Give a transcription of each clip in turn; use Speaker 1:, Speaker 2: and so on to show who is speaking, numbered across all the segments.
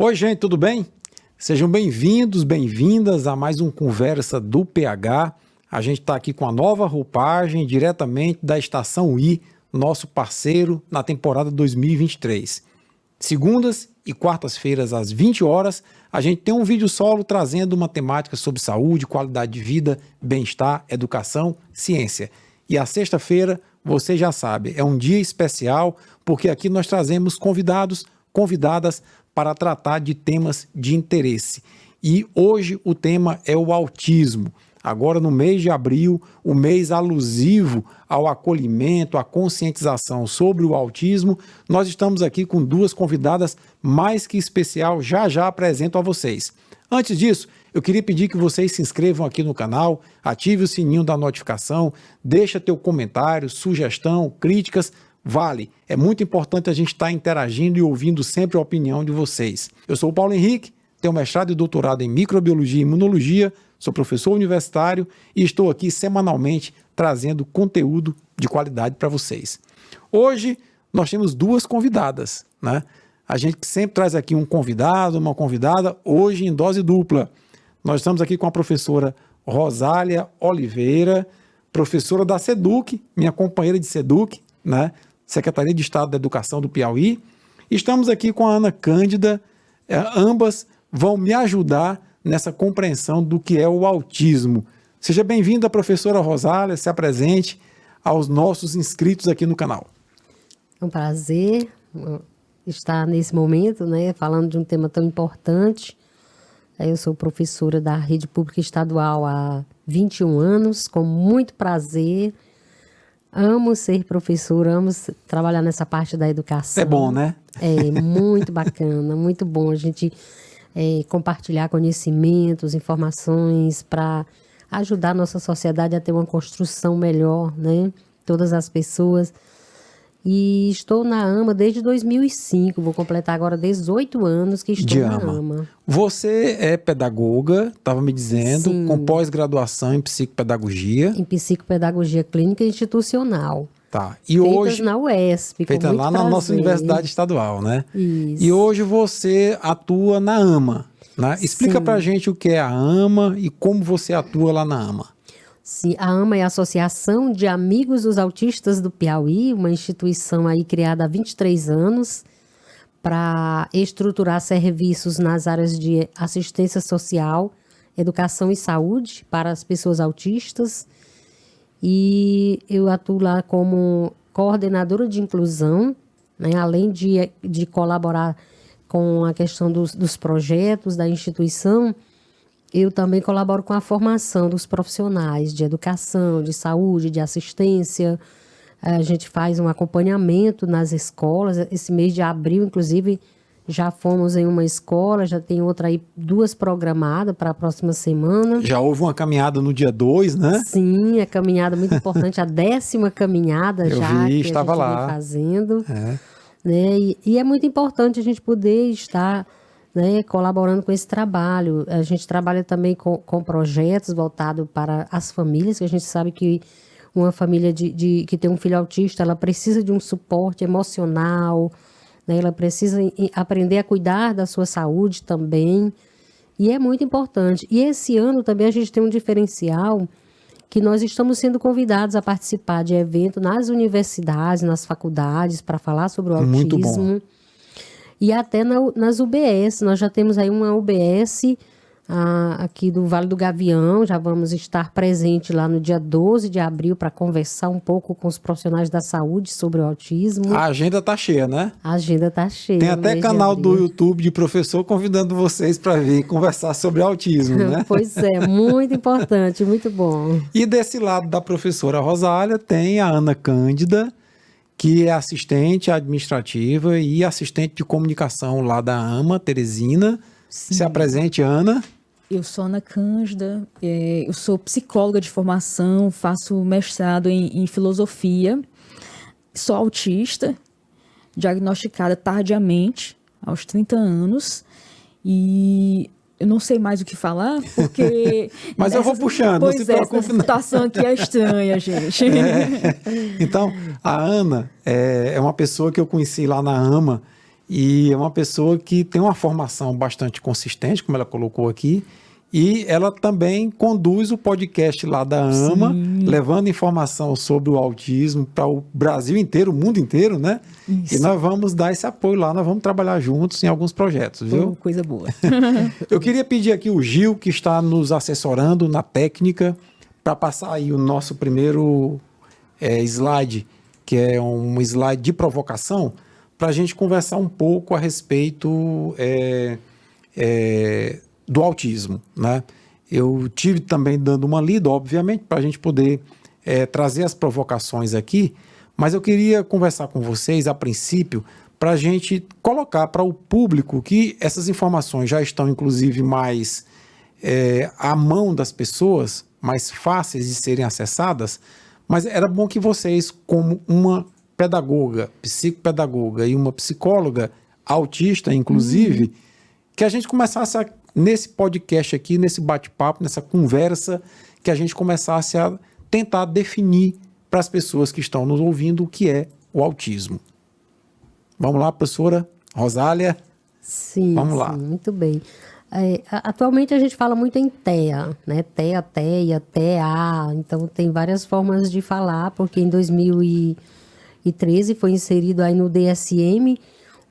Speaker 1: Oi, gente, tudo bem? Sejam bem-vindos, bem-vindas a mais um Conversa do PH. A gente está aqui com a nova roupagem, diretamente da Estação I, nosso parceiro na temporada 2023. Segundas e quartas-feiras, às 20 horas, a gente tem um vídeo solo trazendo uma temática sobre saúde, qualidade de vida, bem-estar, educação, ciência. E a sexta-feira, você já sabe, é um dia especial, porque aqui nós trazemos convidados, convidadas para tratar de temas de interesse. E hoje o tema é o autismo. Agora, no mês de abril, o mês alusivo ao acolhimento, à conscientização sobre o autismo, nós estamos aqui com duas convidadas mais que especial, já apresento a vocês. Antes disso, eu queria pedir que vocês se inscrevam aqui no canal, ative o sininho da notificação, deixa teu comentário, sugestão, críticas, vale. É muito importante a gente estar interagindo e ouvindo sempre a opinião de vocês. Eu sou o Paulo Henrique, tenho mestrado e doutorado em microbiologia e imunologia, sou professor universitário e estou aqui semanalmente trazendo conteúdo de qualidade para vocês. Hoje nós temos duas convidadas, né? A gente sempre traz aqui um convidado, uma convidada, hoje em dose dupla. Nós estamos aqui com a professora Rosália Oliveira, professora da SEDUC, minha companheira de SEDUC, né? Secretaria de Estado da Educação do Piauí. Estamos aqui com a Ana Cândida, ambas vão me ajudar nessa compreensão do que é o autismo. Seja bem-vinda, professora Rosália, se apresente aos nossos inscritos aqui no canal.
Speaker 2: É um prazer estar nesse momento, né, falando de um tema tão importante. Eu sou professora da Rede Pública Estadual há 21 anos, com muito prazer. Amo ser professora, amo trabalhar nessa parte da educação.
Speaker 1: É bom, né?
Speaker 2: É muito bacana, muito bom a gente compartilhar conhecimentos, informações para ajudar a nossa sociedade a ter uma construção melhor, né? Todas as pessoas. E estou na AMA desde 2005, vou completar agora 18 anos que estou na AMA.
Speaker 1: Você é pedagoga, estava me dizendo,
Speaker 2: Sim.
Speaker 1: Com pós-graduação em psicopedagogia.
Speaker 2: Em psicopedagogia clínica e institucional.
Speaker 1: Tá. E
Speaker 2: Feitas
Speaker 1: hoje
Speaker 2: na UESP,
Speaker 1: feita
Speaker 2: com muito
Speaker 1: lá na
Speaker 2: prazer.
Speaker 1: nossa universidade estadual, né?
Speaker 2: Isso.
Speaker 1: E hoje você atua na AMA, né? Explica
Speaker 2: Sim.
Speaker 1: pra gente o que é a AMA e como você atua lá na AMA.
Speaker 2: Sim, a AMA é a Associação de Amigos dos Autistas do Piauí, uma instituição aí criada há 23 anos para estruturar serviços nas áreas de assistência social, educação e saúde para as pessoas autistas. E eu atuo lá como coordenadora de inclusão, né, além de colaborar com a questão dos projetos da instituição. Eu também colaboro com a formação dos profissionais de educação, de saúde, de assistência. A gente faz um acompanhamento nas escolas. Esse mês de abril, inclusive, já fomos em uma escola, já tem outra aí, 2 programadas para a próxima semana.
Speaker 1: Já houve uma caminhada no dia 2, né?
Speaker 2: Sim, a caminhada muito importante, a 10ª caminhada
Speaker 1: Eu
Speaker 2: já
Speaker 1: vi,
Speaker 2: que
Speaker 1: estava
Speaker 2: a gente
Speaker 1: lá.
Speaker 2: vem fazendo.
Speaker 1: É.
Speaker 2: Né? E é muito importante a gente poder estar, né, colaborando com esse trabalho. A gente trabalha também com projetos voltados para as famílias, que a gente sabe que uma família que tem um filho autista, ela precisa de um suporte emocional, né? Ela precisa aprender a cuidar da sua saúde também, e é muito importante. E esse ano também a gente tem um diferencial, que nós estamos sendo convidados a participar de eventos nas universidades, nas faculdades, para falar sobre o autismo.
Speaker 1: Muito bom.
Speaker 2: E até nas UBS, nós já temos aí uma UBS aqui do Vale do Gavião, já vamos estar presente lá no dia 12 de abril para conversar um pouco com os profissionais da saúde sobre o autismo.
Speaker 1: A agenda tá cheia, né?
Speaker 2: A agenda está cheia.
Speaker 1: Tem até canal do YouTube de professor convidando vocês para vir conversar sobre autismo, né?
Speaker 2: Pois é, muito importante, muito bom.
Speaker 1: E desse lado da professora Rosália tem a Ana Cândida, que é assistente administrativa e assistente de comunicação lá da AMA, Teresina.
Speaker 3: Sim.
Speaker 1: Se apresente, Ana.
Speaker 3: Eu sou Ana Cândida, eu sou psicóloga de formação, faço mestrado em filosofia, sou autista, diagnosticada tardiamente, aos 30 anos, e eu não sei mais o que falar, porque...
Speaker 1: Mas eu vou puxando, não se preocupe.
Speaker 3: Essa situação aqui é estranha, gente.
Speaker 1: Então, a Ana é uma pessoa que eu conheci lá na AMA E é uma pessoa que tem uma formação bastante consistente, como ela colocou aqui, e ela também conduz o podcast lá da AMA, levando informação sobre o autismo para o Brasil inteiro, o mundo inteiro, né?
Speaker 3: Isso.
Speaker 1: E nós vamos dar esse apoio lá, nós vamos trabalhar juntos em alguns projetos, viu?
Speaker 3: Coisa boa.
Speaker 1: Eu queria pedir aqui o Gil, que está nos assessorando na técnica, para passar aí o nosso primeiro slide, que é um slide de provocação, para a gente conversar um pouco a respeito do autismo, né? Eu tive também dando uma lida, obviamente, para a gente poder trazer as provocações aqui, mas eu queria conversar com vocês, a princípio, para a gente colocar para o público que essas informações já estão, inclusive, mais à mão das pessoas, mais fáceis de serem acessadas, mas era bom que vocês, como uma pedagoga, psicopedagoga e uma psicóloga autista, inclusive, que a gente começasse nesse podcast aqui, nesse bate-papo, nessa conversa, que a gente começasse a tentar definir para as pessoas que estão nos ouvindo o que é o autismo. Vamos lá, professora Rosália?
Speaker 2: Sim,
Speaker 1: vamos lá.
Speaker 2: Muito bem. Atualmente a gente fala muito em TEA, né? TEA, TEA, TEA, então tem várias formas de falar, porque em 2013 foi inserido aí no DSM,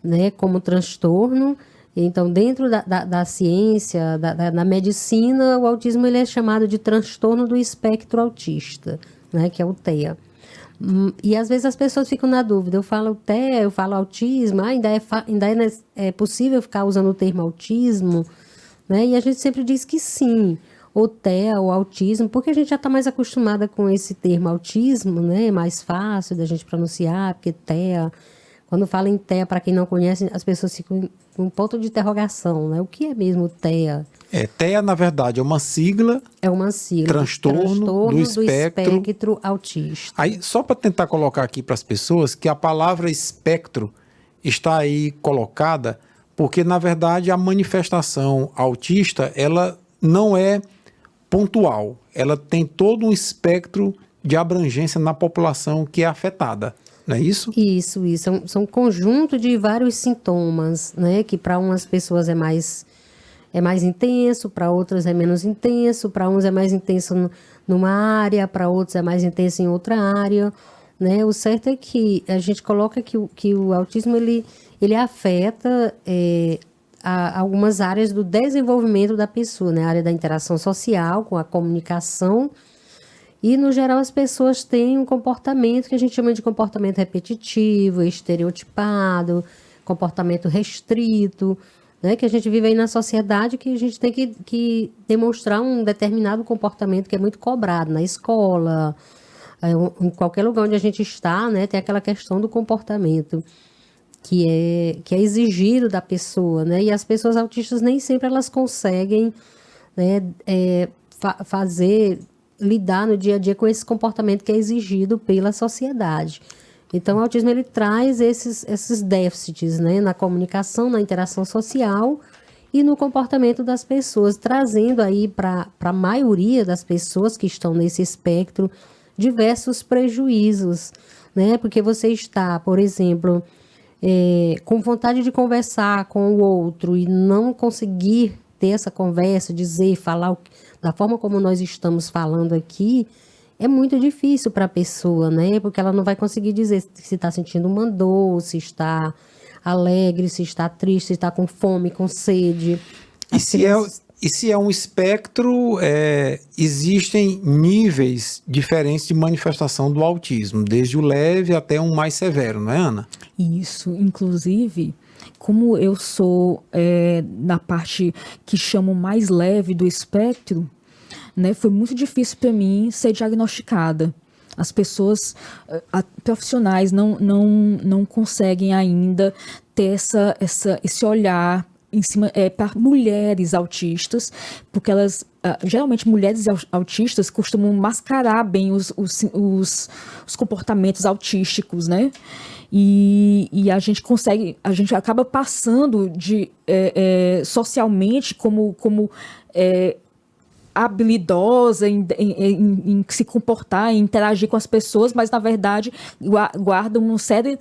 Speaker 2: né, como transtorno. Então, dentro da ciência, da medicina, o autismo ele é chamado de transtorno do espectro autista, né, que é o TEA. E às vezes as pessoas ficam na dúvida, eu falo TEA, eu falo autismo, ainda é possível ficar usando o termo autismo, né? E a gente sempre diz que sim, ou TEA, ou autismo, porque a gente já está mais acostumada com esse termo autismo, né? É mais fácil da gente pronunciar, porque TEA, quando fala em TEA, para quem não conhece, as pessoas ficam com um ponto de interrogação, né? O que é mesmo TEA?
Speaker 1: TEA, na verdade, é uma sigla.
Speaker 2: É uma sigla.
Speaker 1: Transtorno do espectro
Speaker 2: autista.
Speaker 1: Aí, só para tentar colocar aqui para as pessoas que a palavra espectro está aí colocada porque, na verdade, a manifestação autista, ela não é pontual. Ela tem todo um espectro de abrangência na população que é afetada. Não é isso?
Speaker 2: Isso. São um conjunto de vários sintomas, né? Que para umas pessoas é mais intenso, para outras é menos intenso, para uns é mais intenso numa área, para outros é mais intenso em outra área, né? O certo é que a gente coloca que o autismo ele afeta algumas áreas do desenvolvimento da pessoa, né? A área da interação social, com a comunicação. E, no geral, as pessoas têm um comportamento que a gente chama de comportamento repetitivo, estereotipado, comportamento restrito, né? Que a gente vive aí na sociedade que a gente tem que demonstrar um determinado comportamento que é muito cobrado na escola, em qualquer lugar onde a gente está, né? Tem aquela questão do comportamento que é exigido da pessoa, né? E as pessoas autistas nem sempre elas conseguem, né, lidar no dia a dia com esse comportamento que é exigido pela sociedade. Então, o autismo ele traz esses déficits, né, na comunicação, na interação social e no comportamento das pessoas, trazendo aí para a maioria das pessoas que estão nesse espectro diversos prejuízos, né? Porque você está, por exemplo, com vontade de conversar com o outro e não conseguir ter essa conversa, falar da forma como nós estamos falando aqui, é muito difícil para a pessoa, né? Porque ela não vai conseguir dizer se está sentindo uma dor, se está alegre, se está triste, se está com fome, com sede.
Speaker 1: E se é um espectro, existem níveis diferentes de manifestação do autismo, desde o leve até um mais severo, não é, Ana?
Speaker 3: Isso, inclusive, como eu sou na parte que chamo mais leve do espectro, né, foi muito difícil para mim ser diagnosticada. As pessoas profissionais não conseguem ainda ter esse olhar em cima para mulheres autistas, porque elas geralmente mulheres autistas costumam mascarar bem os comportamentos autísticos, né? E a gente acaba passando socialmente como habilidosa em se comportar, em interagir com as pessoas, mas na verdade guarda uma série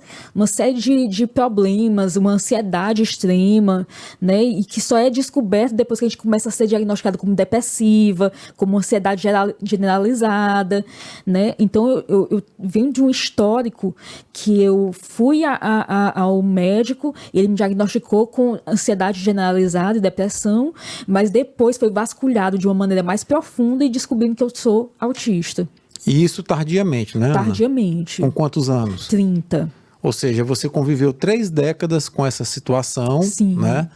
Speaker 3: de problemas, uma ansiedade extrema, né? E que só é descoberto depois que a gente começa a ser diagnosticado como depressiva, como ansiedade generalizada, né? Então eu venho de um histórico que eu fui ao médico, ele me diagnosticou com ansiedade generalizada e depressão, mas depois foi vasculhado de uma maneira mais profunda e descobrindo que eu sou autista.
Speaker 1: E isso tardiamente, né, Ana?
Speaker 3: Tardiamente.
Speaker 1: Com quantos anos?
Speaker 3: 30.
Speaker 1: Ou seja, você conviveu 3 décadas com essa situação,
Speaker 3: Sim.
Speaker 1: né?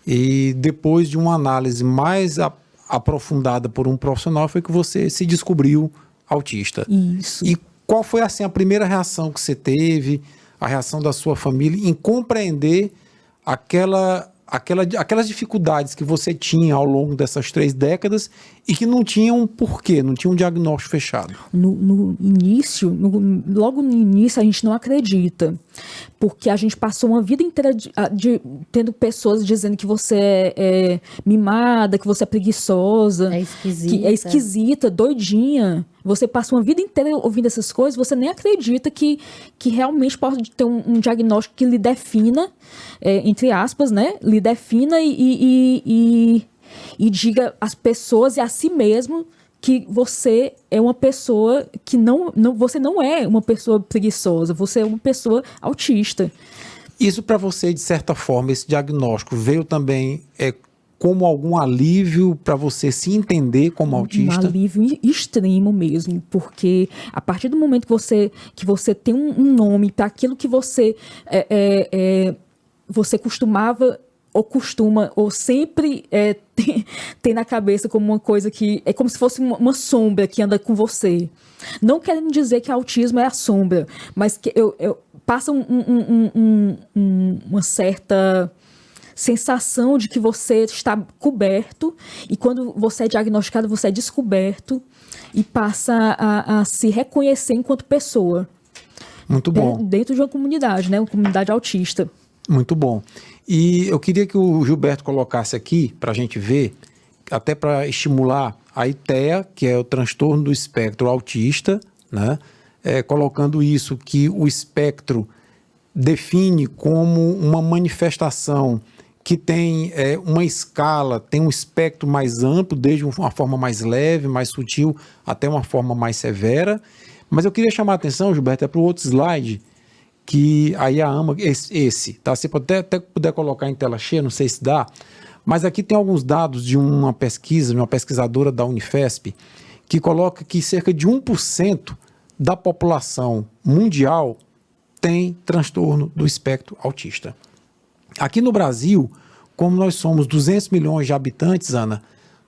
Speaker 1: E depois de uma análise mais aprofundada por um profissional foi que você se descobriu autista.
Speaker 3: Isso.
Speaker 1: E qual foi assim a primeira reação que você teve, a reação da sua família em compreender aquelas dificuldades que você tinha ao longo dessas 3 décadas e que não tinham um porquê, não tinha um diagnóstico fechado?
Speaker 3: No início, logo no início, a gente não acredita. Porque a gente passou uma vida inteira tendo pessoas dizendo que você é mimada, que você é preguiçosa.
Speaker 2: É esquisita.
Speaker 3: Que é esquisita, doidinha. Você passa uma vida inteira ouvindo essas coisas, você nem acredita que realmente pode ter um diagnóstico que lhe defina, entre aspas, né? Lhe defina e diga às pessoas e a si mesmo que você é uma pessoa que você não é uma pessoa preguiçosa, você é uma pessoa autista.
Speaker 1: Isso para você, de certa forma, esse diagnóstico veio também como algum alívio para você se entender como autista?
Speaker 3: Um alívio extremo mesmo, porque a partir do momento que você tem um nome para aquilo que você você costumava ou costuma, ou sempre tem na cabeça como uma coisa que é como se fosse uma sombra que anda com você. Não querendo dizer que autismo é a sombra, mas que passa uma certa sensação de que você está coberto, e quando você é diagnosticado, você é descoberto e passa a se reconhecer enquanto pessoa.
Speaker 1: Muito bom.
Speaker 3: Dentro de uma comunidade, né? Uma comunidade autista.
Speaker 1: Muito bom. E eu queria que o Gilberto colocasse aqui para a gente ver, até para estimular a ITEA, que é o transtorno do espectro autista, né? Colocando isso, que o espectro define como uma manifestação que tem uma escala, tem um espectro mais amplo, desde uma forma mais leve, mais sutil, até uma forma mais severa. Mas eu queria chamar a atenção, Gilberto, para o outro slide, que aí a AMA, esse, tá? Você pode até puder colocar em tela cheia, não sei se dá, mas aqui tem alguns dados de uma pesquisa, de uma pesquisadora da Unifesp, que coloca que cerca de 1% da população mundial tem transtorno do espectro autista. Aqui no Brasil, como nós somos 200 milhões de habitantes, Ana,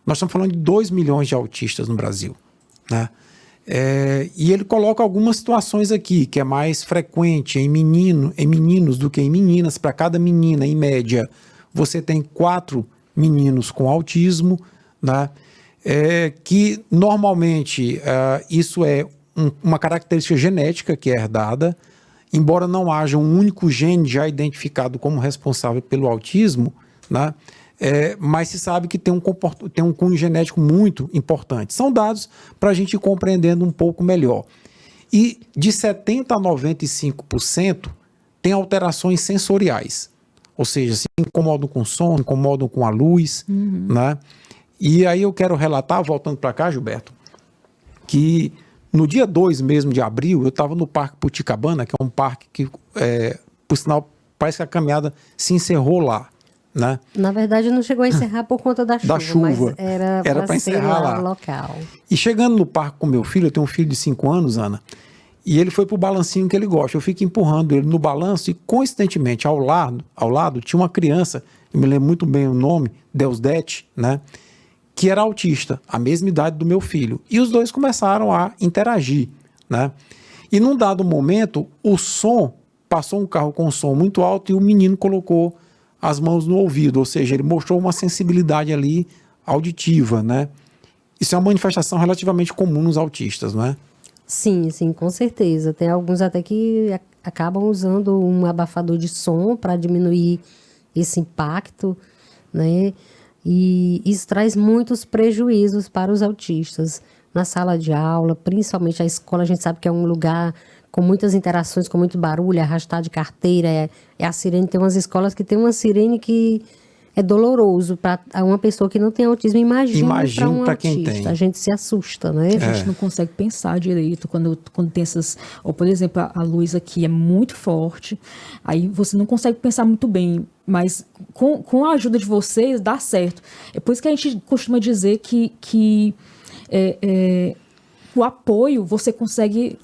Speaker 1: nós estamos falando de 2 milhões de autistas no Brasil, né? E ele coloca algumas situações aqui, que é mais frequente em meninos do que em meninas. Para cada menina, em média, você tem 4 meninos com autismo, né? Que normalmente isso é uma característica genética que é herdada, embora não haja um único gene já identificado como responsável pelo autismo, né? Mas se sabe que tem um cunho genético muito importante. São dados para a gente ir compreendendo um pouco melhor. E de 70% a 95% tem alterações sensoriais, ou seja, se incomodam com o som, se incomodam com a luz, né? E aí eu quero relatar, voltando para cá, Gilberto, que no dia 2 mesmo de abril, eu estava no Parque Puticabana, que é um parque que, por sinal, parece que a caminhada se encerrou lá, né?
Speaker 2: Na verdade, não chegou a encerrar por conta da chuva, mas era para
Speaker 1: encerrar lá.
Speaker 2: O local.
Speaker 1: E chegando no parque com meu filho, eu tenho um filho de 5 anos, Ana, e ele foi pro balancinho que ele gosta. Eu fico empurrando ele no balanço e, coincidentemente, ao lado tinha uma criança, eu me lembro muito bem o nome, Deusdete, né? Que era autista, a mesma idade do meu filho. E os dois começaram a interagir, né? E num dado momento, passou um carro com um som muito alto e o menino colocou as mãos no ouvido, ou seja, ele mostrou uma sensibilidade ali auditiva, né? Isso é uma manifestação relativamente comum nos autistas, não é?
Speaker 2: Sim, com certeza. Tem alguns até que acabam usando um abafador de som para diminuir esse impacto, né? E isso traz muitos prejuízos para os autistas. Na sala de aula, principalmente a escola, a gente sabe que é um lugar com muitas interações, com muito barulho, arrastar de carteira, é a sirene. Tem umas escolas que tem uma sirene que é doloroso para uma pessoa que não tem autismo. Imagina para um
Speaker 1: pra quem
Speaker 2: autista.
Speaker 1: tem.
Speaker 2: A gente se assusta, né?
Speaker 3: A gente não consegue pensar direito quando tem essas... Ou, por exemplo, a luz aqui é muito forte, aí você não consegue pensar muito bem, mas com a ajuda de vocês dá certo. É por isso que a gente costuma dizer que o apoio você consegue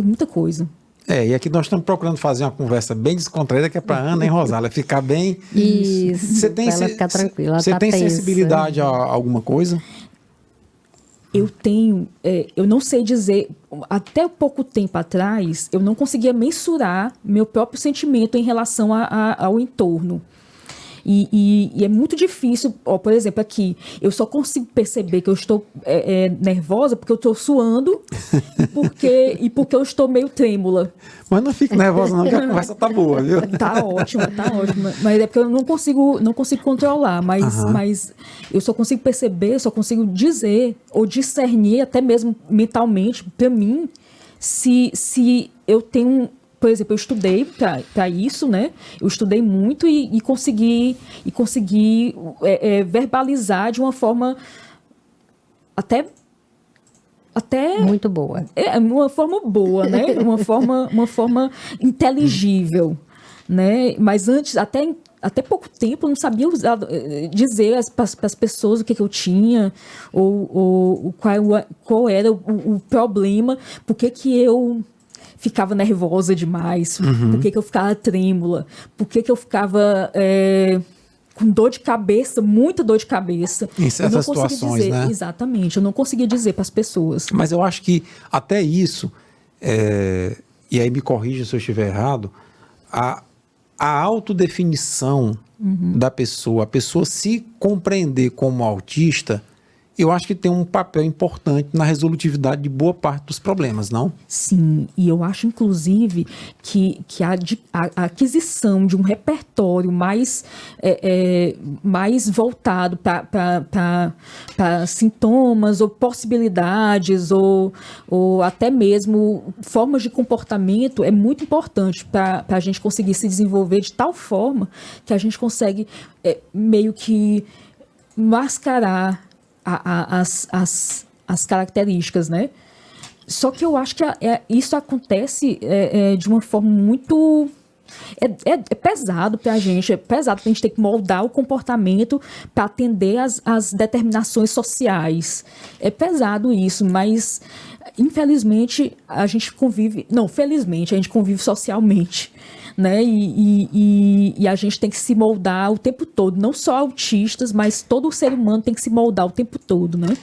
Speaker 3: muita coisa.
Speaker 1: E aqui nós estamos procurando fazer uma conversa bem descontraída, que é para Ana e Rosália ficar bem...
Speaker 2: Isso, para ela ficar tranquila.
Speaker 1: Você
Speaker 2: tá
Speaker 1: tem
Speaker 2: tensa.
Speaker 1: sensibilidade a alguma coisa?
Speaker 3: Eu tenho, eu não sei dizer, até pouco tempo atrás, eu não conseguia mensurar meu próprio sentimento em relação ao entorno. E é muito difícil, por exemplo, aqui, eu só consigo perceber que eu estou nervosa porque eu estou suando e porque eu estou meio trêmula.
Speaker 1: Mas não fique nervosa não, que a conversa tá boa, viu?
Speaker 3: Tá ótima. Mas é porque eu não consigo controlar, mas eu só consigo perceber, só consigo dizer ou discernir, até mesmo mentalmente, para mim, se eu tenho... Por exemplo, eu estudei para isso, né? Eu estudei muito e consegui verbalizar de uma forma até
Speaker 2: muito boa.
Speaker 3: Uma forma boa, né? Uma forma inteligível, né? Mas antes, até pouco tempo, eu não sabia dizer para as pessoas o que eu tinha ou qual era o problema, por que eu ficava nervosa demais, por que eu ficava trêmula, por que eu ficava com dor de cabeça, muita dor de cabeça.
Speaker 1: Em certas situações, né?
Speaker 3: Exatamente, eu não conseguia dizer para as pessoas.
Speaker 1: Mas eu acho que até isso, e aí me corrija se eu estiver errado, a autodefinição da pessoa, a pessoa se compreender como autista, eu acho que tem um papel importante na resolutividade de boa parte dos problemas, não?
Speaker 3: Sim, e eu acho, inclusive, que a aquisição de um repertório mais voltado para sintomas ou possibilidades ou até mesmo formas de comportamento é muito importante para a gente conseguir se desenvolver de tal forma que a gente consegue meio que mascarar as características, né? Só que eu acho que isso acontece de uma forma muito... É pesado para a gente, ter que moldar o comportamento para atender as determinações sociais. É pesado isso, mas infelizmente a gente convive... Não, felizmente a gente convive socialmente, né? E a gente tem que se moldar o tempo todo, não só autistas, mas todo ser humano tem que se moldar o tempo todo, né?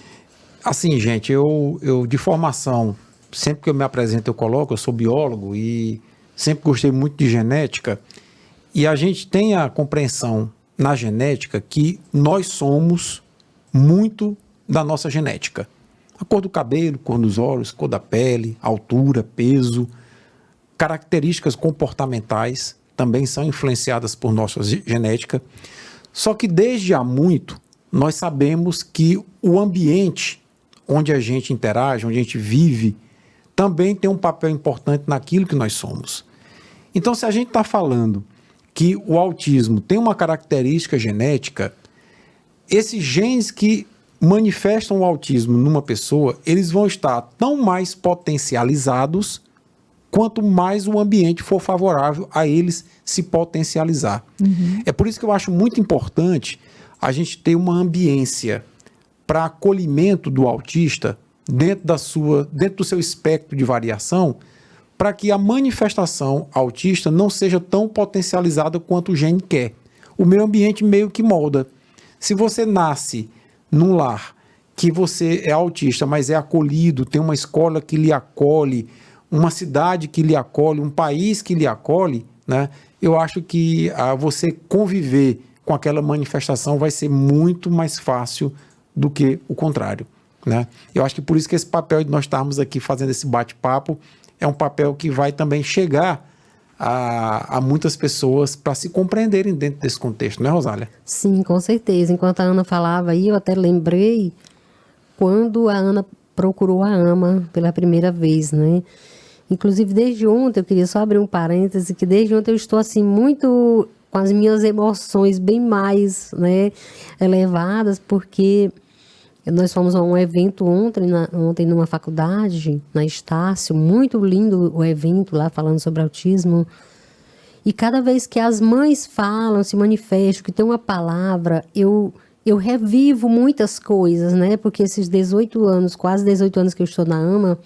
Speaker 1: Assim, gente, eu de formação, sempre que eu me apresento eu coloco, eu sou biólogo e sempre gostei muito de genética, e a gente tem a compreensão na genética que nós somos muito da nossa genética. A cor do cabelo, cor dos olhos, cor da pele, altura, peso, características comportamentais também são influenciadas por nossa genética. Só que desde há muito nós sabemos que o ambiente onde a gente interage, onde a gente vive, também tem um papel importante naquilo que nós somos. Então, se a gente está falando que o autismo tem uma característica genética, esses genes que manifestam o autismo numa pessoa, eles vão estar tão mais potencializados quanto mais o ambiente for favorável a eles se potencializar. É por isso que eu acho muito importante a gente ter uma ambiência para acolhimento do autista dentro do seu espectro de variação, para que a manifestação autista não seja tão potencializada quanto o gene quer. O meio ambiente meio que molda. Se você nasce num lar que você é autista, mas é acolhido, tem uma escola que lhe acolhe, uma cidade que lhe acolhe, um país que lhe acolhe, né? Eu acho que você conviver com aquela manifestação vai ser muito mais fácil do que o contrário, né? Eu acho que por isso que esse papel de nós estarmos aqui fazendo esse bate-papo é um papel que vai também chegar a muitas pessoas para se compreenderem dentro desse contexto, não é, Rosália?
Speaker 2: Sim, com certeza. Enquanto a Ana falava aí, eu até lembrei quando a Ana procurou a AMA pela primeira vez, né? Inclusive, desde ontem, eu queria só abrir um parêntese, que desde ontem eu estou, assim, muito com as minhas emoções bem mais, né, elevadas, porque nós fomos a um evento ontem numa faculdade, na Estácio, muito lindo o evento lá, falando sobre autismo. E cada vez que as mães falam, se manifestam, que tem uma palavra, eu revivo muitas coisas, né? Porque esses 18 anos, quase 18 anos que eu estou na AMA,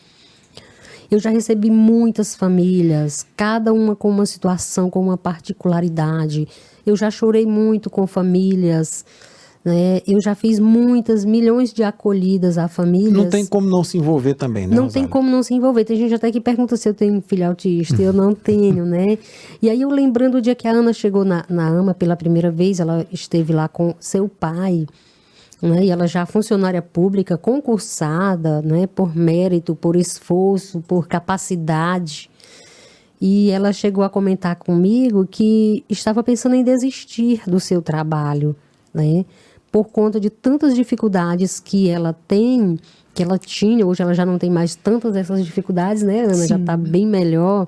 Speaker 2: eu já recebi muitas famílias, cada uma com uma situação, com uma particularidade. Eu já chorei muito com famílias, né? Eu já fiz milhões de acolhidas a famílias.
Speaker 1: Não tem como não se envolver também, né,
Speaker 2: Não
Speaker 1: Rosália?
Speaker 2: tem como não se envolver. Tem gente até que pergunta se eu tenho filho autista. Eu não tenho, né? E aí eu lembrando o dia que a Ana chegou na AMA pela primeira vez, ela esteve lá com seu pai, né? E ela já funcionária pública, concursada, né? Por mérito, por esforço, por capacidade. E ela chegou a comentar comigo que estava pensando em desistir do seu trabalho, né? Por conta de tantas dificuldades que ela tem, que ela tinha, hoje ela já não tem mais tantas dessas dificuldades, né, Ana?
Speaker 3: Sim.
Speaker 2: Já está bem melhor,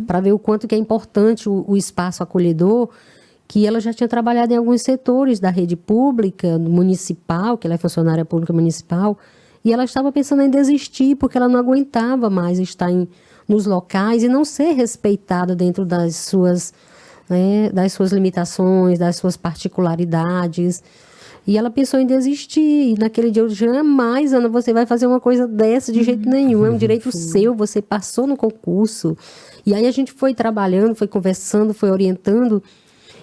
Speaker 2: para ver o quanto que é importante o espaço acolhedor, que ela já tinha trabalhado em alguns setores da rede pública, municipal, que ela é funcionária pública municipal, e ela estava pensando em desistir, porque ela não aguentava mais estar nos locais e não ser respeitada dentro das suas, né, das suas limitações, das suas particularidades. E ela pensou em desistir. E naquele dia eu jamais, Ana, você vai fazer uma coisa dessa de jeito nenhum. É um direito seu, você passou no concurso. E aí a gente foi trabalhando, foi conversando, foi orientando.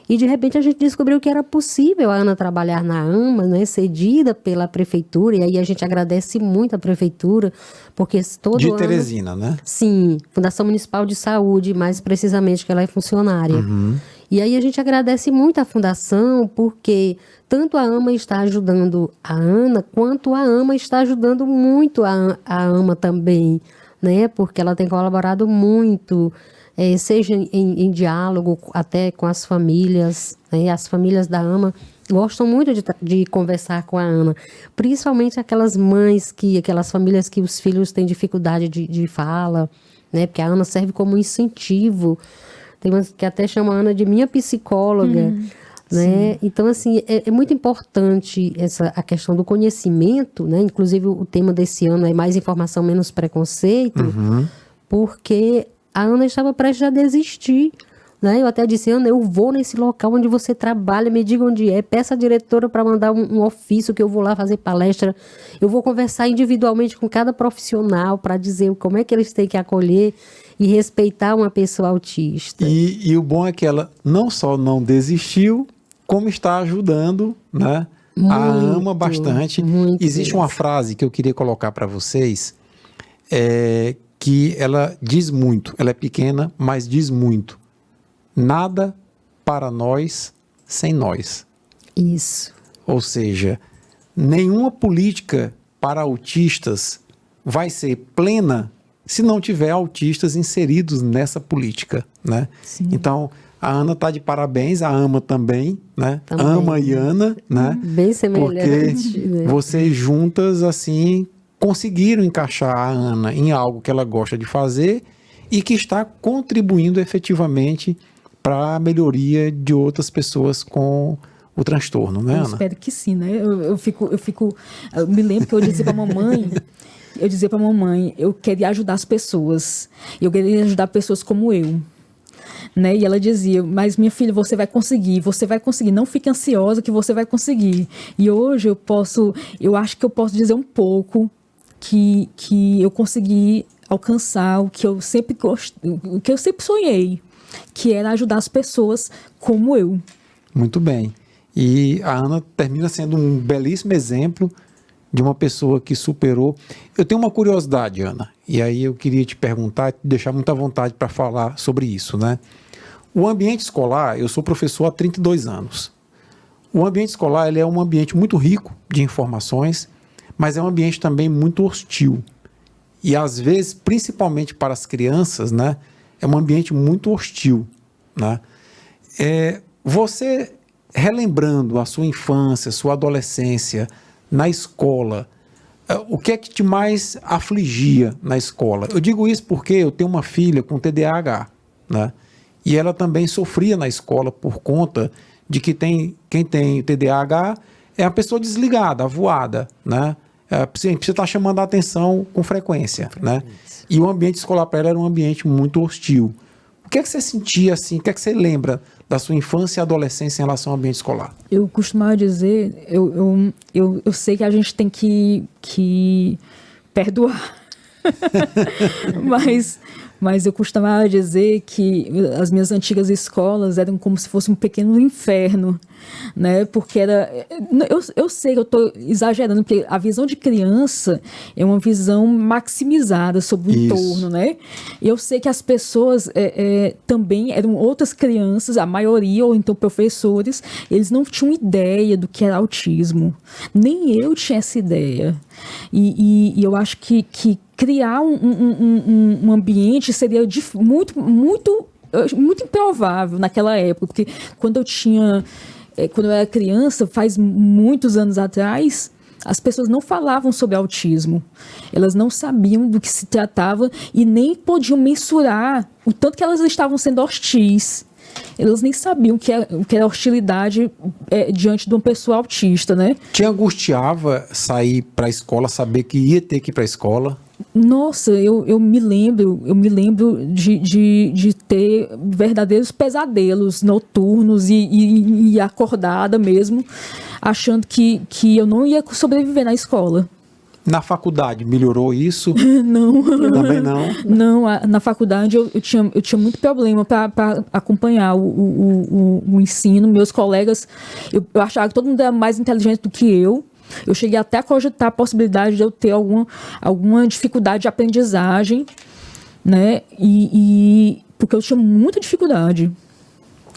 Speaker 2: E de repente a gente descobriu que era possível a Ana trabalhar na AMA, né, cedida pela prefeitura. E aí a gente agradece muito a prefeitura, porque todo
Speaker 1: De
Speaker 2: ano...
Speaker 1: Teresina, né?
Speaker 2: Sim, Fundação Municipal de Saúde, mais precisamente, que ela é funcionária. E aí a gente agradece muito a Fundação, porque tanto a AMA está ajudando a Ana, quanto a AMA está ajudando muito a AMA também, né? Porque ela tem colaborado muito, seja em diálogo até com as famílias, né? As famílias da AMA gostam muito de conversar com a Ana, principalmente aquelas famílias que os filhos têm dificuldade de fala, né? Porque a Ana serve como incentivo. Tem umas que até chamam a Ana de minha psicóloga, né?
Speaker 3: Sim.
Speaker 2: Então, assim, é muito importante a questão do conhecimento, né? Inclusive, o tema desse ano é mais informação, menos preconceito, porque a Ana estava prestes a desistir, né? Eu até disse, Ana, eu vou nesse local onde você trabalha, me diga onde é, peça a diretora para mandar um ofício que eu vou lá fazer palestra, eu vou conversar individualmente com cada profissional para dizer como é que eles têm que acolher e respeitar uma pessoa autista.
Speaker 1: E o bom é que ela não só não desistiu, como está ajudando, né? A AMA bastante. Existe uma frase que eu queria colocar para vocês, que ela diz muito, ela é pequena, mas diz muito. Nada para nós sem nós.
Speaker 2: Isso.
Speaker 1: Ou seja, nenhuma política para autistas vai ser plena se não tiver autistas inseridos nessa política, né?
Speaker 3: Sim.
Speaker 1: Então, a Ana está de parabéns, a AMA também, né?
Speaker 2: Também.
Speaker 1: AMA e Ana, né?
Speaker 2: Bem semelhante.
Speaker 1: Porque
Speaker 2: né?
Speaker 1: vocês juntas, assim, conseguiram encaixar a Ana em algo que ela gosta de fazer e que está contribuindo efetivamente para a melhoria de outras pessoas com o transtorno, né,
Speaker 3: Eu
Speaker 1: Ana?
Speaker 3: espero que sim, né? Eu me lembro que eu dizia para a mamãe, eu queria ajudar as pessoas. Eu queria ajudar pessoas como eu. Né? E ela dizia, mas minha filha, você vai conseguir, não fique ansiosa que você vai conseguir. E hoje eu acho que eu posso dizer um pouco que eu consegui alcançar o que eu sempre sonhei, que era ajudar as pessoas como eu.
Speaker 1: Muito bem. E a Ana termina sendo um belíssimo exemplo de uma pessoa que superou. Eu tenho uma curiosidade, Ana, e aí eu queria te perguntar, te deixar muita vontade para falar sobre isso, né? O ambiente escolar, eu sou professor há 32 anos. O ambiente escolar, ele é um ambiente muito rico de informações, mas é um ambiente também muito hostil. E às vezes, principalmente para as crianças, né, é um ambiente muito hostil, né? Você, relembrando a sua infância, sua adolescência na escola, o que é que te mais afligia na escola? Eu digo isso porque eu tenho uma filha com TDAH, né? E ela também sofria na escola por conta de que quem tem TDAH é a pessoa desligada, avoada, né? Precisa estar chamando a atenção com frequência, né? E o ambiente escolar para ela era um ambiente muito hostil. O que é que você sentia assim? O que é que você lembra da sua infância e adolescência em relação ao ambiente escolar?
Speaker 3: Eu costumava dizer, eu sei que a gente tem que perdoar, mas eu costumava dizer que as minhas antigas escolas eram como se fosse um pequeno inferno, né? Porque eu sei que eu estou exagerando, porque a visão de criança é uma visão maximizada sobre o entorno, né? Eu sei que as pessoas também eram outras crianças, a maioria, ou então professores, eles não tinham ideia do que era autismo. Nem eu tinha essa ideia. E eu acho que criar um ambiente seria muito improvável naquela época, porque quando eu era criança, faz muitos anos atrás, as pessoas não falavam sobre autismo, elas não sabiam do que se tratava e nem podiam mensurar o tanto que elas estavam sendo hostis. Elas nem sabiam o que era hostilidade diante de uma pessoa autista, né?
Speaker 1: Te angustiava sair para a escola, saber que ia ter que ir para a escola?
Speaker 3: Nossa, eu me lembro de ter verdadeiros pesadelos noturnos e acordada mesmo, achando que eu não ia sobreviver na escola.
Speaker 1: Na faculdade, melhorou isso?
Speaker 3: Não.
Speaker 1: Também não?
Speaker 3: Não, na faculdade eu tinha muito problema para acompanhar o ensino. Meus colegas, eu achava que todo mundo era mais inteligente do que eu. Eu cheguei até a cogitar a possibilidade de eu ter alguma dificuldade de aprendizagem, né? Porque eu tinha muita dificuldade.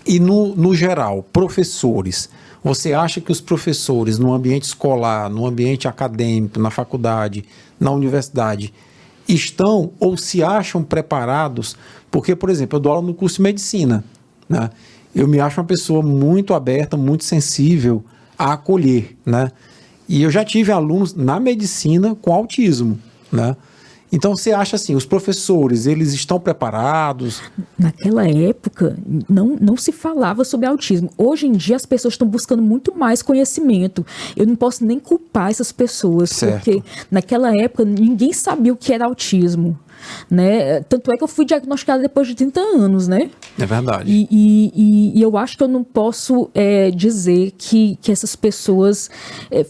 Speaker 1: E no geral, professores, você acha que os professores no ambiente escolar, no ambiente acadêmico, na faculdade, na universidade, estão ou se acham preparados? Porque, por exemplo, eu dou aula no curso de medicina, né? Eu me acho uma pessoa muito aberta, muito sensível a acolher, né? E eu já tive alunos na medicina com autismo, né? Então, você acha assim, os professores, eles estão preparados?
Speaker 3: Naquela época, não se falava sobre autismo. Hoje em dia, as pessoas estão buscando muito mais conhecimento. Eu não posso nem culpar essas pessoas,
Speaker 1: certo,
Speaker 3: porque naquela época, ninguém sabia o que era autismo, né? Tanto é que eu fui diagnosticada depois de 30 anos, né?
Speaker 1: É verdade.
Speaker 3: E eu acho que eu não posso dizer que essas pessoas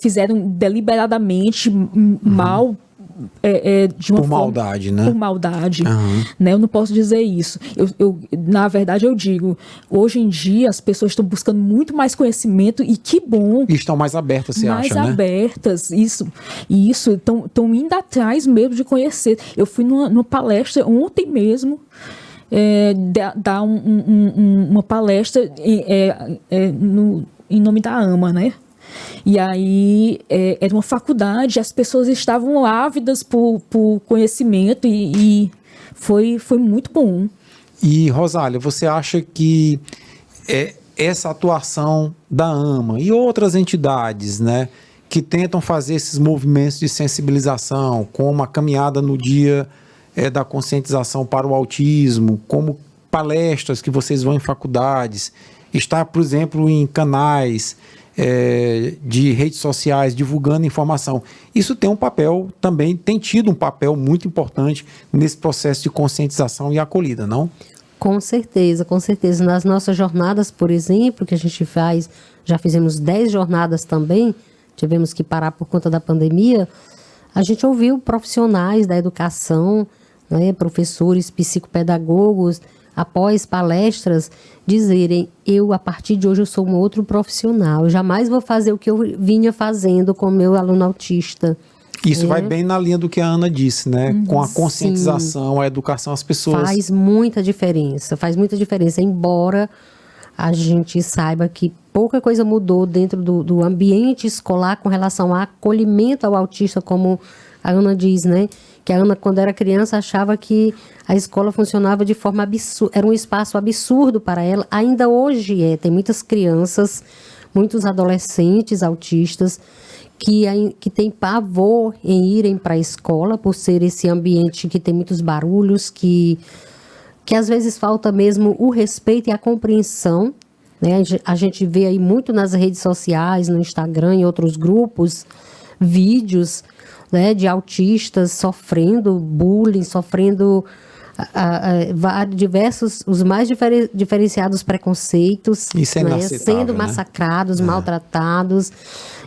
Speaker 3: fizeram deliberadamente mal, de uma
Speaker 1: por
Speaker 3: forma,
Speaker 1: maldade, né?
Speaker 3: Por maldade,
Speaker 1: Uhum.
Speaker 3: né? Eu não posso dizer isso. Na verdade, eu digo, hoje em dia as pessoas estão buscando muito mais conhecimento e que bom.
Speaker 1: E estão mais abertas, você
Speaker 3: mais
Speaker 1: acha, né?
Speaker 3: abertas, isso. Estão indo atrás mesmo de conhecer. Eu fui numa palestra ontem mesmo, dar uma palestra em nome da AMA, né? E aí era uma faculdade, as pessoas estavam ávidas por conhecimento e foi muito bom.
Speaker 1: E, Rosália, você acha que essa atuação da AMA e outras entidades, né, que tentam fazer esses movimentos de sensibilização, como a caminhada no dia da conscientização para o autismo, como palestras que vocês vão em faculdades, estar, por exemplo, em canais de redes sociais, divulgando informação. Isso tem um papel também, tem tido um papel muito importante nesse processo de conscientização e acolhida, não?
Speaker 2: Com certeza, com certeza. Nas nossas jornadas, por exemplo, que a gente faz, já fizemos 10 jornadas também, tivemos que parar por conta da pandemia, a gente ouviu profissionais da educação, né, professores, psicopedagogos, após palestras, dizerem, a partir de hoje eu sou um outro profissional, eu jamais vou fazer o que eu vinha fazendo com o meu aluno autista.
Speaker 1: Isso vai bem na linha do que a Ana disse, né? Com a conscientização, sim, a educação, as pessoas...
Speaker 2: Faz muita diferença, embora a gente saiba que pouca coisa mudou dentro do ambiente escolar com relação ao acolhimento ao autista, como a Ana diz, né? que a Ana, quando era criança, achava que a escola funcionava de forma absurda, era um espaço absurdo para ela, ainda hoje tem muitas crianças, muitos adolescentes autistas que têm pavor em irem para a escola por ser esse ambiente que tem muitos barulhos, que às vezes falta mesmo o respeito e a compreensão, né? A gente vê aí muito nas redes sociais, no Instagram e outros grupos, vídeos, né, de autistas sofrendo bullying, sofrendo diversos, os mais diferenciados preconceitos,
Speaker 1: Isso é
Speaker 2: né,
Speaker 1: inaceitável,
Speaker 2: sendo
Speaker 1: né?
Speaker 2: massacrados, maltratados.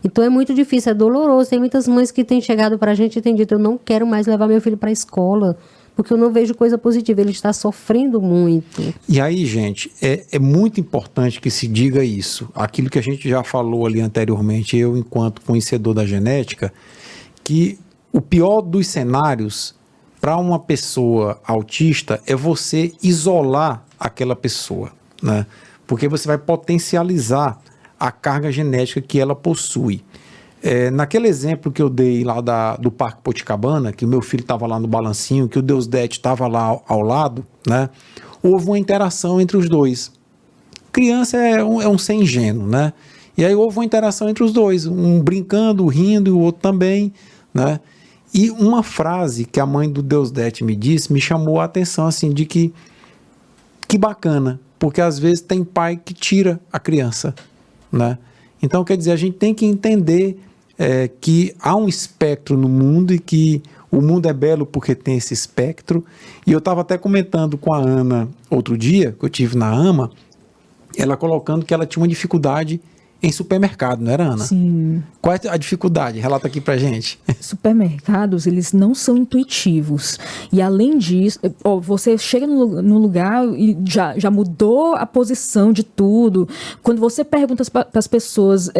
Speaker 2: Então é muito difícil, é doloroso. Tem muitas mães que têm chegado para a gente e têm dito: eu não quero mais levar meu filho para a escola, porque eu não vejo coisa positiva, ele está sofrendo muito.
Speaker 1: E aí, gente, é muito importante que se diga isso. Aquilo que a gente já falou ali anteriormente, eu enquanto conhecedor da genética, que o pior dos cenários para uma pessoa autista é você isolar aquela pessoa, né? Porque você vai potencializar a carga genética que ela possui. Naquele exemplo que eu dei lá do Parque Poticabana, que o meu filho estava lá no balancinho, que o Deusdete estava lá ao lado, né? Houve uma interação entre os dois. Criança é um ser ingênuo, né? E aí houve uma interação entre os dois, um brincando, rindo e o outro também, né? E uma frase que a mãe do Deusdete me disse me chamou a atenção, assim, de que bacana, porque às vezes tem pai que tira a criança, né? Então, quer dizer, a gente tem que entender que há um espectro no mundo e que o mundo é belo porque tem esse espectro. E eu estava até comentando com a Ana outro dia, que eu tive na AMA, ela colocando que ela tinha uma dificuldade em supermercado, não era, Ana?
Speaker 3: Sim.
Speaker 1: Qual é a dificuldade? Relata aqui pra gente.
Speaker 3: Supermercados, eles não são intuitivos. E além disso, você chega no lugar e já mudou a posição de tudo. Quando você pergunta para as pessoas,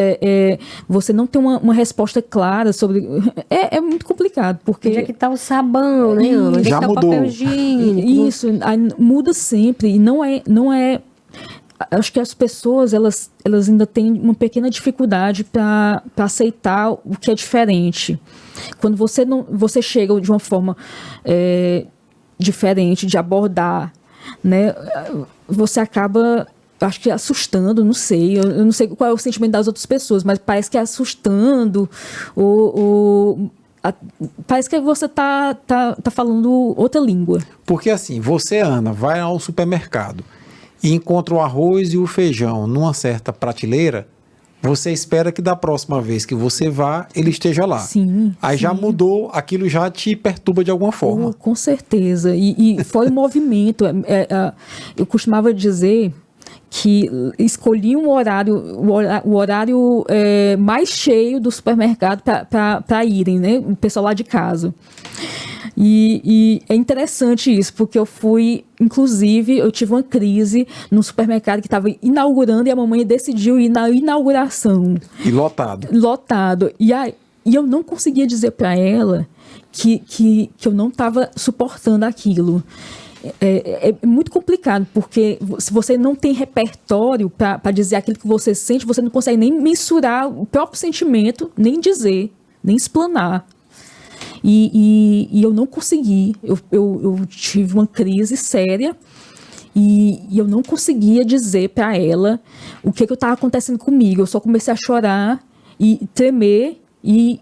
Speaker 3: você não tem uma resposta clara sobre... É muito complicado, porque...
Speaker 2: Onde é que está o sabão, né, Ana? Onde
Speaker 1: Já
Speaker 2: é que está o
Speaker 1: mudou.
Speaker 2: papel higiênico?
Speaker 3: Isso, aí muda sempre. E não é acho que as pessoas elas ainda têm uma pequena dificuldade para aceitar o que é diferente. Quando você chega de uma forma diferente de abordar, né, você acaba, acho que assustando, não sei, eu não sei qual é o sentimento das outras pessoas, mas parece que é assustando, parece que você tá falando outra língua.
Speaker 1: Porque assim, você, Ana, vai ao supermercado e encontra o arroz e o feijão numa certa prateleira, você espera que da próxima vez que você vá, ele esteja lá.
Speaker 3: Sim.
Speaker 1: Aí
Speaker 3: sim.
Speaker 1: já mudou, aquilo já te perturba de alguma forma.
Speaker 3: Com certeza. E foi o movimento. Eu costumava dizer que escolhi o horário mais cheio do supermercado para irem, né? O pessoal lá de casa. E é interessante isso, porque inclusive, eu tive uma crise no supermercado que estava inaugurando e a mamãe decidiu ir na inauguração.
Speaker 1: E lotado.
Speaker 3: Lotado. E eu não conseguia dizer para ela que eu não estava suportando aquilo. É muito complicado, porque se você não tem repertório para dizer aquilo que você sente, você não consegue nem mensurar o próprio sentimento, nem dizer, nem explanar. E eu não consegui, eu tive uma crise séria e eu não conseguia dizer para ela o que estava acontecendo comigo. Eu só comecei a chorar e tremer e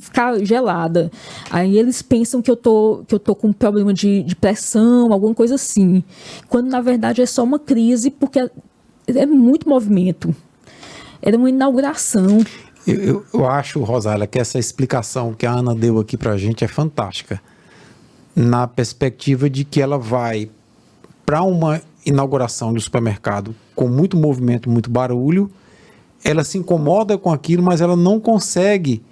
Speaker 3: ficar gelada. Aí eles pensam que eu tô com um problema de pressão, alguma coisa assim, quando na verdade é só uma crise, porque é muito movimento. Era uma inauguração.
Speaker 1: Eu acho, Rosália, que essa explicação que a Ana deu aqui pra gente é fantástica, na perspectiva de que ela vai para uma inauguração do supermercado com muito movimento, muito barulho, ela se incomoda com aquilo, mas ela não consegue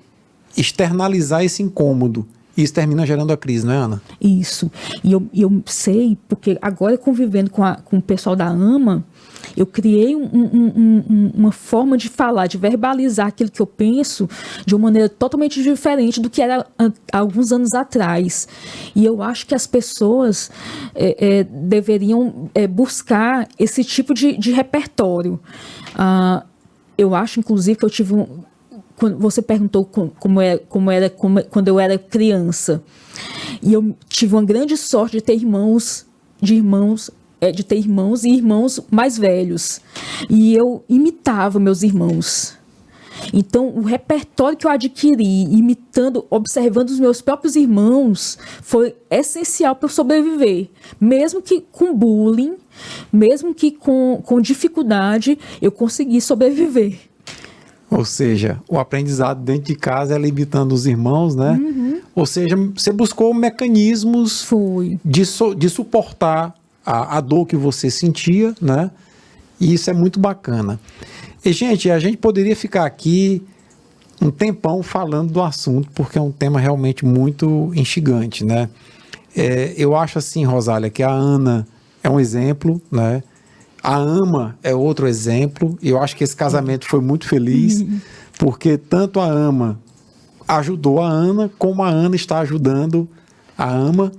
Speaker 1: externalizar esse incômodo. E isso termina gerando a crise, não é, Ana?
Speaker 3: Isso. E eu sei, porque agora convivendo com o pessoal da AMA, eu criei uma forma de falar, de verbalizar aquilo que eu penso de uma maneira totalmente diferente do que era há alguns anos atrás. E eu acho que as pessoas deveriam buscar esse tipo de repertório. Eu acho, inclusive, que eu tive quando você perguntou como era quando eu era criança. E eu tive uma grande sorte de ter irmãos e irmãos mais velhos. E eu imitava meus irmãos. Então, o repertório que eu adquiri, imitando, observando os meus próprios irmãos, foi essencial para eu sobreviver. Mesmo que com bullying, mesmo que com dificuldade, eu consegui sobreviver.
Speaker 1: Ou seja, o aprendizado dentro de casa é imitando os irmãos, né? Ou seja, você buscou mecanismos de suportar a dor que você sentia, né? E isso é muito bacana. E, gente, a gente poderia ficar aqui um tempão falando do assunto, porque é um tema realmente muito instigante, né? Eu acho assim, Rosália, que a Ana é um exemplo, né? A Ama é outro exemplo. Eu acho que esse casamento foi muito feliz, porque tanto a Ama ajudou a Ana, como a Ana está ajudando a Ama.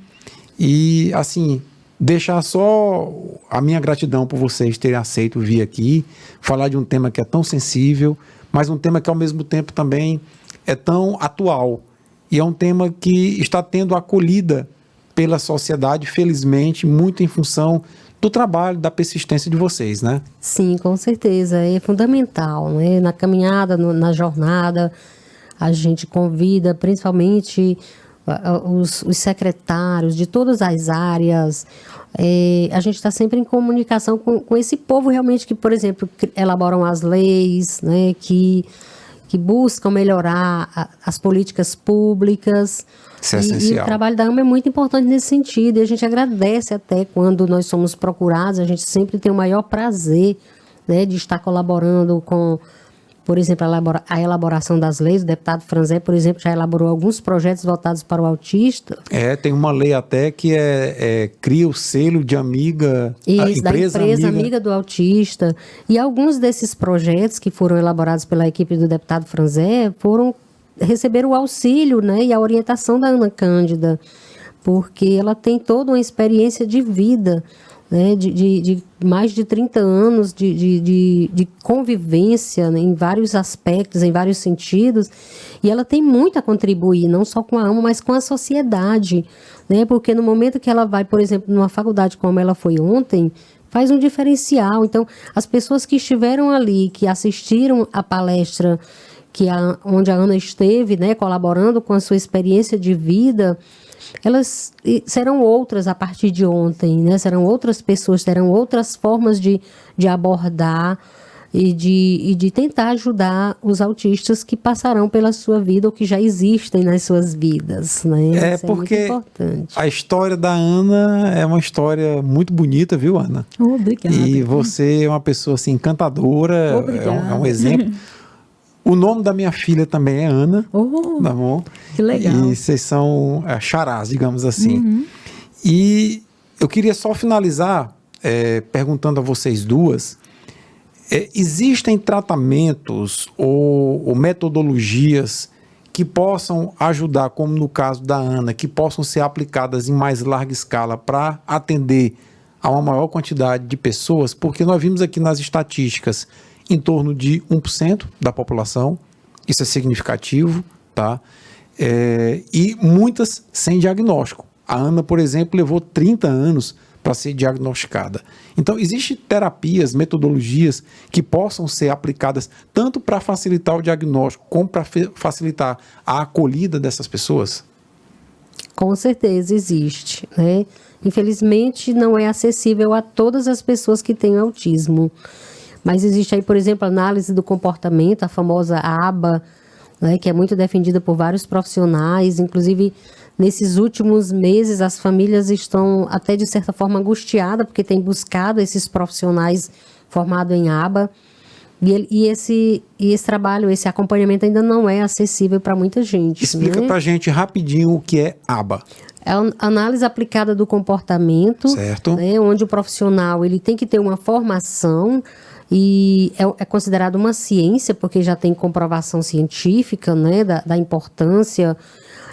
Speaker 1: E, assim, deixar só a minha gratidão por vocês terem aceito vir aqui, falar de um tema que é tão sensível, mas um tema que ao mesmo tempo também é tão atual. E é um tema que está tendo acolhida pela sociedade, felizmente, muito em função do trabalho, da persistência de vocês, né?
Speaker 2: Sim, com certeza. É fundamental, né? Na caminhada, na jornada, a gente convida principalmente os secretários de todas as áreas. A gente está sempre em comunicação com esse povo realmente que, por exemplo, elaboram as leis, né, que buscam melhorar as políticas públicas.
Speaker 1: Isso é essencial.
Speaker 2: E o trabalho da AMA é muito importante nesse sentido. E a gente agradece até quando nós somos procurados. A gente sempre tem o maior prazer, né, de estar colaborando com, por exemplo, a elaboração das leis. O deputado Franzé, por exemplo, já elaborou alguns projetos voltados para o autista.
Speaker 1: Tem uma lei até que cria o selo de amiga,
Speaker 2: Isso, da empresa amiga do autista. E alguns desses projetos que foram elaborados pela equipe do deputado Franzé receberam o auxílio, né, e a orientação da Ana Cândida, porque ela tem toda uma experiência de vida, né, de mais de 30 anos de convivência, né, em vários aspectos, em vários sentidos, e ela tem muito a contribuir, não só com a AMA, mas com a sociedade, né, porque no momento que ela vai, por exemplo, numa faculdade como ela foi ontem, faz um diferencial. Então, as pessoas que estiveram ali, que assistiram a palestra onde a Ana esteve, né, colaborando com a sua experiência de vida, elas serão outras a partir de ontem, né? Serão outras pessoas, terão outras formas de abordar e de tentar ajudar os autistas que passarão pela sua vida ou que já existem nas suas vidas, né? Isso
Speaker 1: porque
Speaker 2: é muito importante.
Speaker 1: A história da Ana é uma história muito bonita, viu, Ana?
Speaker 3: Obrigada.
Speaker 1: E você é uma pessoa assim, encantadora, é um exemplo. O nome da minha filha também é Ana. Tá bom?
Speaker 3: Que legal.
Speaker 1: E vocês são charás, digamos assim. E eu queria só finalizar perguntando a vocês duas, existem tratamentos ou metodologias que possam ajudar, como no caso da Ana, que possam ser aplicadas em mais larga escala para atender a uma maior quantidade de pessoas? Porque nós vimos aqui nas estatísticas em torno de 1% da população, isso é significativo, tá? E muitas sem diagnóstico. A Ana, por exemplo, levou 30 anos para ser diagnosticada. Então, existem terapias, metodologias que possam ser aplicadas tanto para facilitar o diagnóstico como para facilitar a acolhida dessas pessoas?
Speaker 2: Com certeza existe, né? Infelizmente, não é acessível a todas as pessoas que têm autismo. Mas existe aí, por exemplo, a análise do comportamento, a famosa ABA, né, que é muito defendida por vários profissionais. Inclusive, nesses últimos meses, as famílias estão até, de certa forma, angustiadas, porque têm buscado esses profissionais formados em ABA. E esse trabalho, esse acompanhamento ainda não é acessível para muita gente.
Speaker 1: Explica para a gente rapidinho o que é ABA.
Speaker 2: É a análise aplicada do comportamento,
Speaker 1: certo,
Speaker 2: né, onde o profissional ele tem que ter uma formação. E é considerado uma ciência, porque já tem comprovação científica, né, da importância.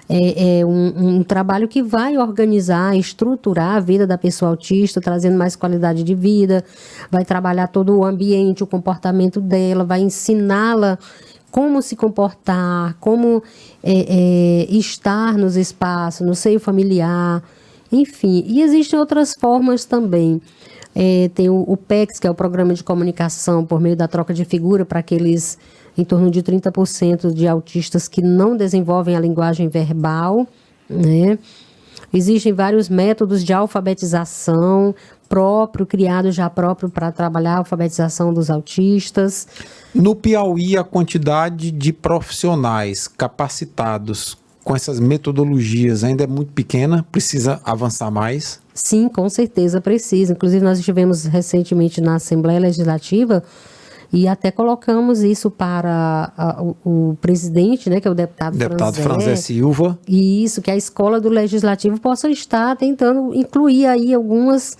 Speaker 2: É um trabalho que vai organizar, estruturar a vida da pessoa autista, trazendo mais qualidade de vida, vai trabalhar todo o ambiente, o comportamento dela, vai ensiná-la como se comportar, como estar nos espaços, no seio familiar, enfim. E existem outras formas também. Tem o PECS, que é o Programa de Comunicação por meio da troca de figura para aqueles em torno de 30% de autistas que não desenvolvem a linguagem verbal, né? Existem vários métodos de alfabetização criados já próprio para trabalhar a alfabetização dos autistas.
Speaker 1: No Piauí, a quantidade de profissionais capacitados com essas metodologias ainda é muito pequena, precisa avançar mais?
Speaker 2: Sim, com certeza precisa. Inclusive, nós estivemos recentemente na Assembleia Legislativa e até colocamos isso para o presidente, né, que é o deputado
Speaker 1: Franzé Silva.
Speaker 2: E isso, que a escola do Legislativo possa estar tentando incluir aí algumas,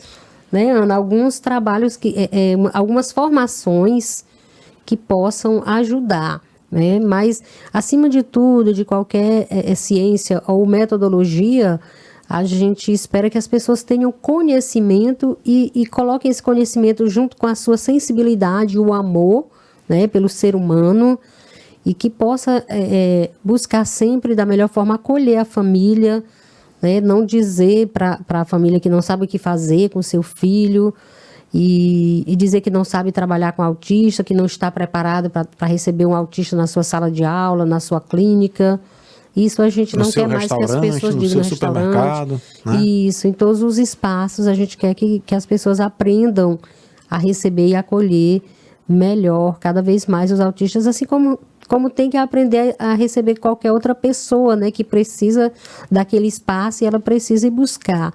Speaker 2: né, Ana, alguns trabalhos, algumas formações que possam ajudar, né? Mas, acima de tudo, de qualquer ciência ou metodologia, a gente espera que as pessoas tenham conhecimento e coloquem esse conhecimento junto com a sua sensibilidade, o amor, né, pelo ser humano, e que possa buscar sempre da melhor forma acolher a família, né, não dizer para a família que não sabe o que fazer com seu filho e dizer que não sabe trabalhar com autista, que não está preparado para receber um autista na sua sala de aula, na sua clínica. Isso a gente não quer mais que as pessoas digam no restaurante. Né? Isso, em todos os espaços a gente quer que as pessoas aprendam a receber e acolher melhor, cada vez mais os autistas, assim como tem que aprender a receber qualquer outra pessoa, né, que precisa daquele espaço e ela precisa ir buscar.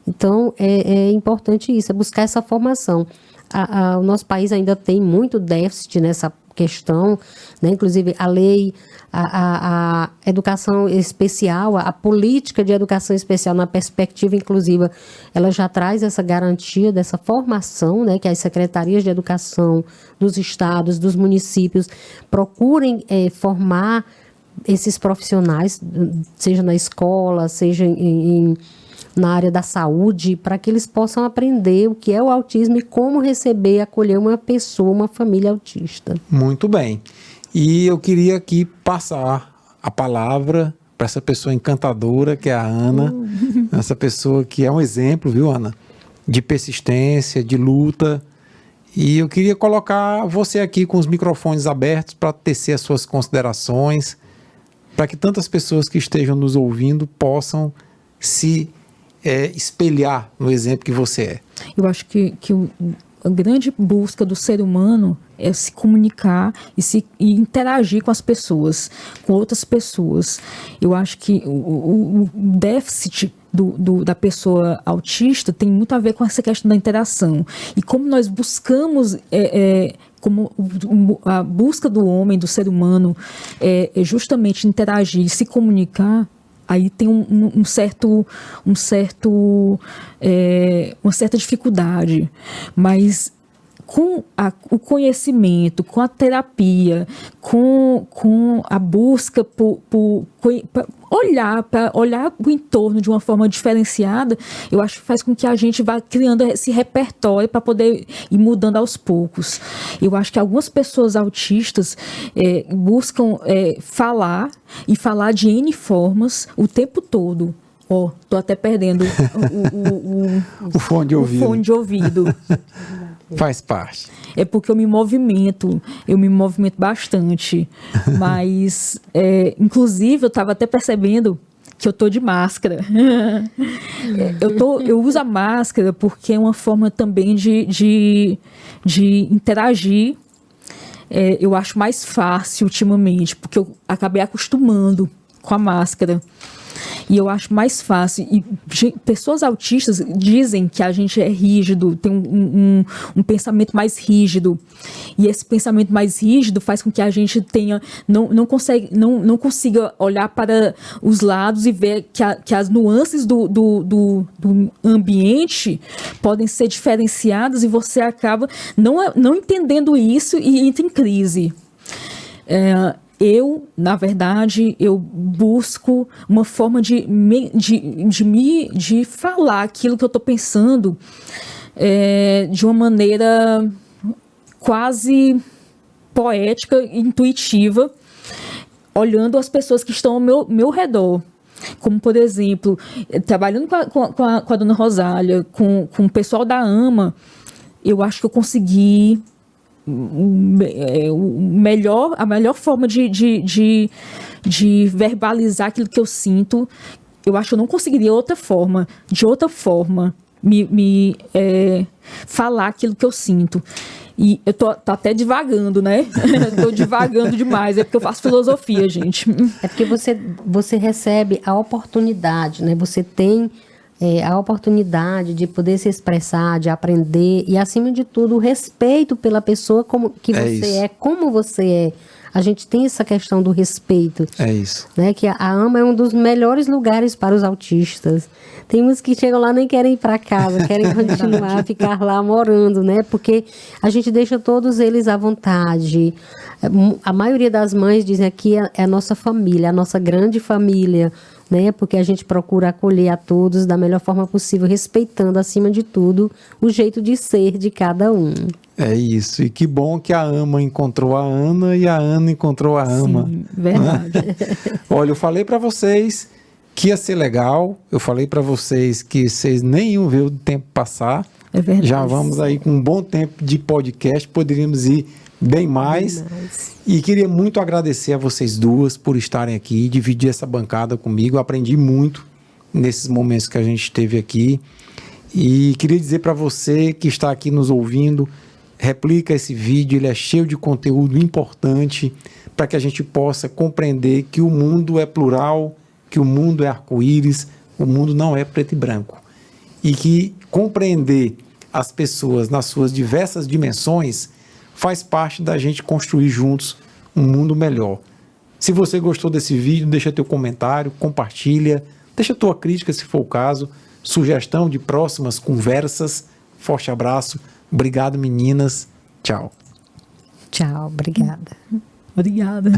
Speaker 2: Então, é importante isso, é buscar essa formação. O nosso país ainda tem muito déficit nessa questão, né? Inclusive a lei, a educação especial, a política de educação especial na perspectiva inclusiva, ela já traz essa garantia dessa formação, né? Que as secretarias de educação dos estados, dos municípios procurem formar esses profissionais, seja na escola, seja na área da saúde, para que eles possam aprender o que é o autismo e como receber e acolher uma pessoa, uma família autista.
Speaker 1: Muito bem. E eu queria aqui passar a palavra para essa pessoa encantadora que é a Ana, essa pessoa que é um exemplo, viu, Ana, de persistência, de luta. E eu queria colocar você aqui com os microfones abertos para tecer as suas considerações, para que tantas pessoas que estejam nos ouvindo possam se espelhar no exemplo que você é.
Speaker 3: Eu acho que a grande busca do ser humano é se comunicar e interagir com as pessoas, com outras pessoas. Eu acho que o déficit da pessoa autista tem muito a ver com essa questão da interação. E como nós buscamos, como a busca do homem, do ser humano, é justamente interagir, se comunicar, aí tem uma certa dificuldade, mas com o conhecimento, com a terapia, com a busca por olhar o entorno de uma forma diferenciada, eu acho que faz com que a gente vá criando esse repertório para poder ir mudando aos poucos. Eu acho que algumas pessoas autistas buscam falar de N formas o tempo todo. Tô até perdendo
Speaker 1: o fone de ouvido.
Speaker 3: O fone de ouvido.
Speaker 1: Faz parte.
Speaker 3: É porque eu me movimento bastante, mas inclusive eu estava até percebendo que eu tô de máscara. Eu uso a máscara porque é uma forma também de interagir. Eu acho mais fácil ultimamente, porque eu acabei acostumando com a máscara. E eu acho mais fácil. E pessoas autistas dizem que a gente é rígido, tem um pensamento mais rígido. E esse pensamento mais rígido faz com que a gente não consiga olhar para os lados e ver que as nuances do ambiente podem ser diferenciadas e você acaba não entendendo isso e entra em crise. Na verdade, eu busco uma forma de falar aquilo que eu estou pensando de uma maneira quase poética, intuitiva, olhando as pessoas que estão ao meu redor. Como, por exemplo, trabalhando com a dona Rosália, com o pessoal da AMA, eu acho que eu consegui a melhor forma de verbalizar aquilo que eu sinto. Eu acho que eu não conseguiria de outra forma falar aquilo que eu sinto. E eu tô até divagando, né? Tô divagando demais, é porque eu faço filosofia, gente.
Speaker 2: É porque você recebe a oportunidade, né? Você tem a oportunidade de poder se expressar, de aprender e, acima de tudo, o respeito pela pessoa como você é. A gente tem essa questão do respeito.
Speaker 1: É isso.
Speaker 2: Né? Que a AMA é um dos melhores lugares para os autistas. Tem uns que chegam lá e nem querem ir para casa, querem continuar a ficar lá morando, né? Porque a gente deixa todos eles à vontade. A maioria das mães dizem aqui é a nossa família, a nossa grande família, né? Porque a gente procura acolher a todos da melhor forma possível, respeitando, acima de tudo, o jeito de ser de cada um.
Speaker 1: É isso, e que bom que a AMA encontrou a Ana e a Ana encontrou a AMA.
Speaker 3: Sim, verdade.
Speaker 1: Olha, eu falei para vocês que ia ser legal, eu falei para vocês que vocês nem iam ver o tempo passar.
Speaker 3: É verdade.
Speaker 1: Já vamos aí com um bom tempo de podcast, poderíamos ir bem mais. E queria muito agradecer a vocês duas por estarem aqui, dividir essa bancada comigo. Eu aprendi muito nesses momentos que a gente esteve aqui. E queria dizer para você que está aqui nos ouvindo, replica esse vídeo, ele é cheio de conteúdo importante para que a gente possa compreender que o mundo é plural, que o mundo é arco-íris, o mundo não é preto e branco. E que compreender as pessoas nas suas diversas dimensões faz parte da gente construir juntos um mundo melhor. Se você gostou desse vídeo, deixa teu comentário, compartilha, deixa tua crítica se for o caso, sugestão de próximas conversas. Forte abraço. Obrigado, meninas. Tchau.
Speaker 2: Tchau, obrigada.
Speaker 3: Obrigada.